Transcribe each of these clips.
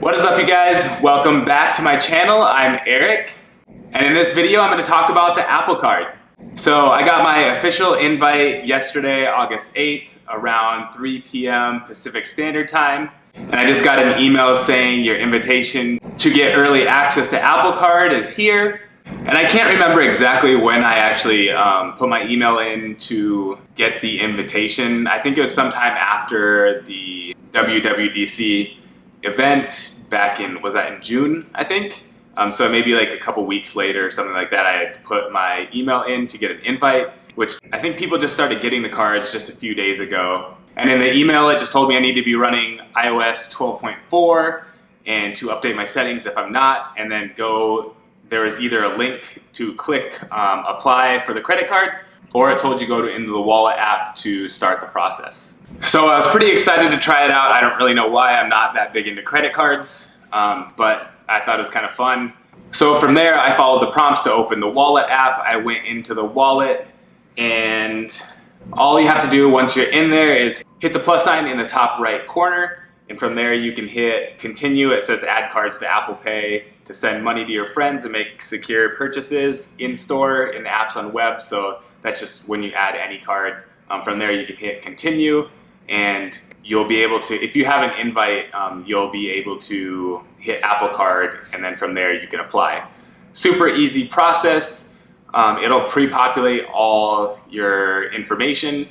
What is up, you guys? Welcome back to my channel. I'm Eric, and in this video I'm going to talk about the Apple Card. So I got my official invite yesterday, August 8th, around 3 p.m. Pacific Standard Time, and I just got an email saying your invitation to get early access to Apple Card is here. And I can't remember exactly when I actually put my email in to get the invitation. I think it was sometime after the WWDC event back in, was that in June, I think? So maybe like a couple weeks later or something like that, I had put my email in to get an invite, which I think people just started getting the cards just a few days ago. And in the email, it just told me I need to be running iOS 12.4 and to update my settings if I'm not, and then there was either a link to click apply for the credit card, or it told you go into the wallet app to start the process. So I was pretty excited to try it out. I don't really know why. I'm not that big into credit cards, but I thought it was kind of fun. So from there, I followed the prompts to open the wallet app. I went into the wallet, and all you have to do once you're in there is hit the plus sign in the top right corner. And from there, you can hit continue. It says add cards to Apple Pay to send money to your friends and make secure purchases in store, in apps, on web. So that's just when you add any card. From there, you can hit continue, and you'll be able to, if you have an invite, you'll be able to hit Apple Card, and then from there you can apply. Super easy process. It'll pre-populate all your information,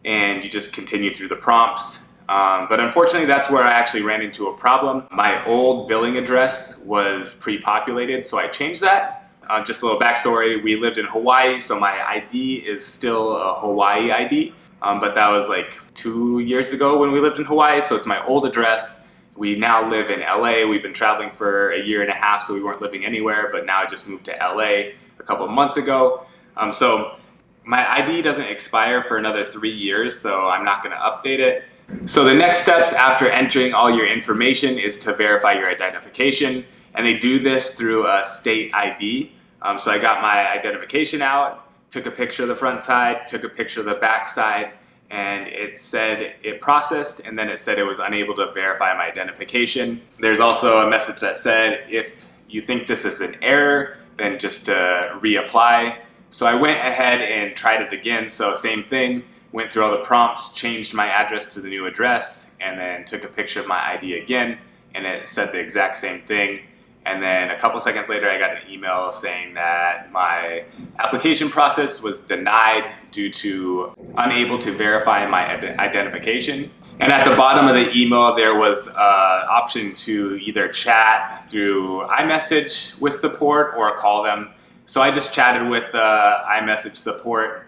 and you just continue through the prompts. But unfortunately, that's where I actually ran into a problem. My old billing address was pre-populated, so I changed that. Just a little backstory, we lived in Hawaii, so my ID is still a Hawaii ID. But that was like 2 years ago when we lived in Hawaii, so it's my old address. We now live in LA. We've been traveling for a year and a half, so we weren't living anywhere, but now I just moved to LA a couple of months ago. So my ID doesn't expire for another 3 years, so I'm not gonna update it. So the next steps after entering all your information is to verify your identification, and they do this through a state ID. So I got my identification out, took a picture of the front side, took a picture of the back side, and it said it processed, and then it said it was unable to verify my identification. There's also a message that said, if you think this is an error, then just reapply. So I went ahead and tried it again, so same thing, went through all the prompts, changed my address to the new address, and then took a picture of my ID again, and it said the exact same thing. And then a couple seconds later, I got an email saying that my application process was denied due to unable to verify my identification. And at the bottom of the email, there was an option to either chat through iMessage with support or call them. So I just chatted with iMessage support,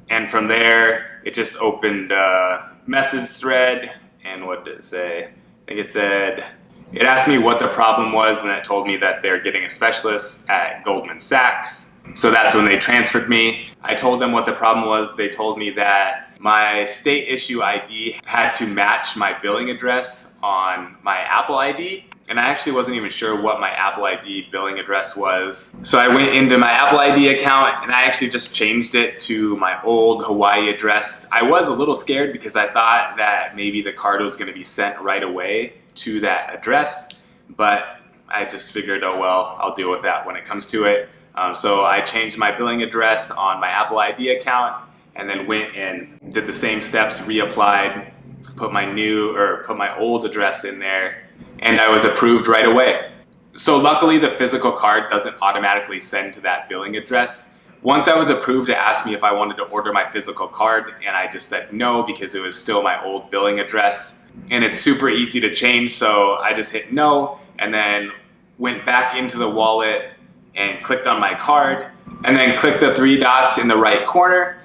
and from there, it just opened a message thread. And what did it say? I think it said, it asked me what the problem was, and it told me that they're getting a specialist at Goldman Sachs. So that's when they transferred me. I told them what the problem was. They told me that my state issue ID had to match my billing address on my Apple ID. And I actually wasn't even sure what my Apple ID billing address was. So I went into my Apple ID account, and I actually just changed it to my old Hawaii address. I was a little scared because I thought that maybe the card was going to be sent right away to that address, but I just figured, oh well, I'll deal with that when it comes to it. So I changed my billing address on my Apple ID account, and then went and did the same steps, reapplied, put my old address in there, and I was approved right away. So luckily, the physical card doesn't automatically send to that billing address. Once I was approved, it asked me if I wanted to order my physical card, and I just said no because it was still my old billing address. And it's super easy to change, so I just hit no, and then went back into the wallet and clicked on my card, and then click the 3 dots in the right corner,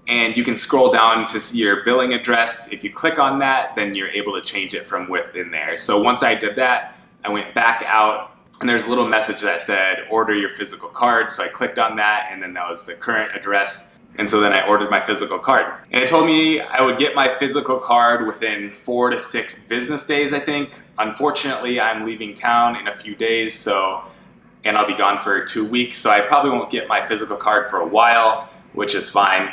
and you can scroll down to see your billing address. If you click on that, then you're able to change it from within there. So once I did that, I went back out, and there's a little message that said order your physical card. So I clicked on that, and then that was the current address. And so then I ordered my physical card. And it told me I would get my physical card within 4 to 6 business days, I think. Unfortunately, I'm leaving town in a few days, and I'll be gone for 2 weeks, so I probably won't get my physical card for a while, which is fine.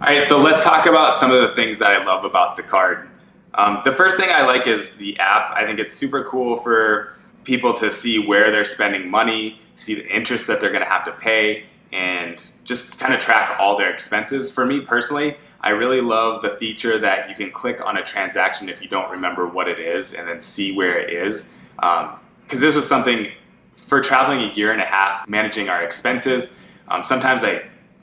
All right, so let's talk about some of the things that I love about the card. The first thing I like is the app. I think it's super cool for people to see where they're spending money, see the interest that they're gonna have to pay, and just kind of track all their expenses. For me personally, I really love the feature that you can click on a transaction if you don't remember what it is and then see where it is. Because this was something for traveling a year and a half, managing our expenses. Sometimes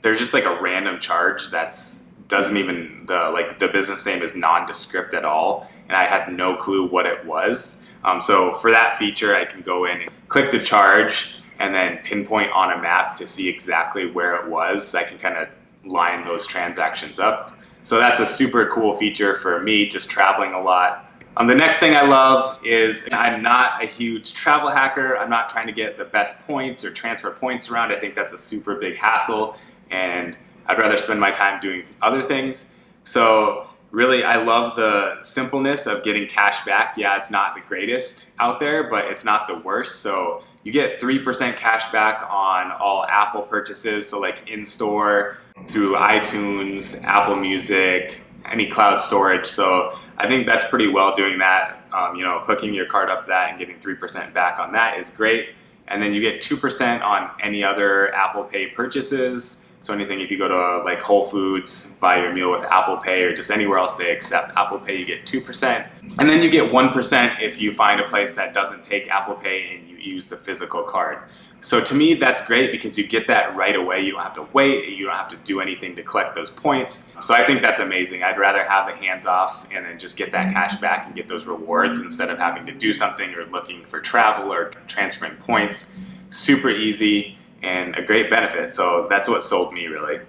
there's just like a random charge doesn't even, the business name is nondescript at all, and I had no clue what it was. So for that feature, I can go in and click the charge and then pinpoint on a map to see exactly where it was. I can kind of line those transactions up. So that's a super cool feature for me, just traveling a lot. The next thing I love is, I'm not a huge travel hacker. I'm not trying to get the best points or transfer points around. I think that's a super big hassle, and I'd rather spend my time doing other things. So really, I love the simpleness of getting cash back. Yeah, it's not the greatest out there, but it's not the worst. So you get 3% cash back on all Apple purchases. So like in-store, through iTunes, Apple Music, any cloud storage. So I think that's pretty well doing that. Hooking your card up to that and getting 3% back on that is great. And then you get 2% on any other Apple Pay purchases. So anything, if you go to like Whole Foods, buy your meal with Apple Pay, or just anywhere else they accept Apple Pay, you get 2%. And then you get 1% if you find a place that doesn't take Apple Pay and you use the physical card. So to me, that's great because you get that right away. You don't have to wait. You don't have to do anything to collect those points. So I think that's amazing. I'd rather have the hands off and then just get that cash back and get those rewards instead of having to do something or looking for travel or transferring points. Super easy and a great benefit. So that's what sold me, really.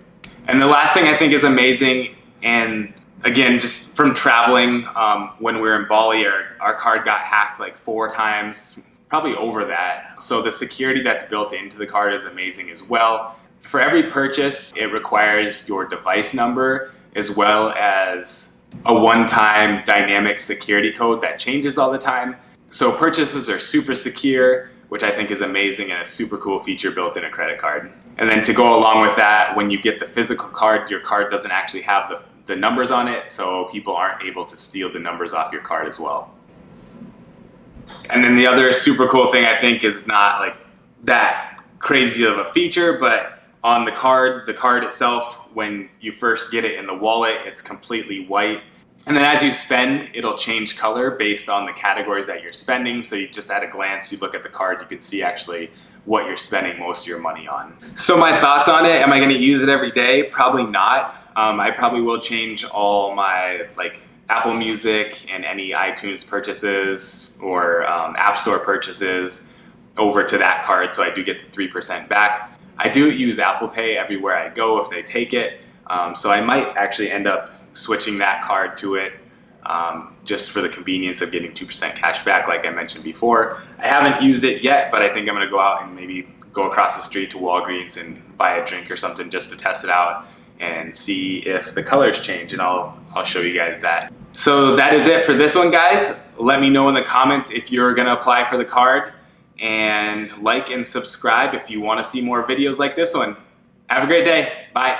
And the last thing I think is amazing, and again, just from traveling, when we were in Bali, our card got hacked like 4 times, probably over that. So the security that's built into the card is amazing as well. For every purchase, it requires your device number as well as a one-time dynamic security code that changes all the time. So purchases are super secure, which I think is amazing and a super cool feature built in a credit card. And then to go along with that, when you get the physical card, your card doesn't actually have the numbers on it, so people aren't able to steal the numbers off your card as well. And then the other super cool thing I think is not like that crazy of a feature, but on the card itself, when you first get it in the wallet, it's completely white. And then as you spend, it'll change color based on the categories that you're spending. So you just at a glance, you look at the card, you can see actually what you're spending most of your money on. So my thoughts on it, am I gonna use it every day? Probably not. I probably will change all my Apple Music and any iTunes purchases or App Store purchases over to that card, so I do get the 3% back. I do use Apple Pay everywhere I go if they take it, so I might actually end up switching that card to it just for the convenience of getting 2% cash back like I mentioned before. I haven't used it yet, but I think I'm gonna go out and maybe go across the street to Walgreens and buy a drink or something just to test it out and see if the colors change, and I'll show you guys that. So that is it for this one, guys. Let me know in the comments if you're gonna apply for the card, and like and subscribe if you wanna see more videos like this one. Have a great day, bye.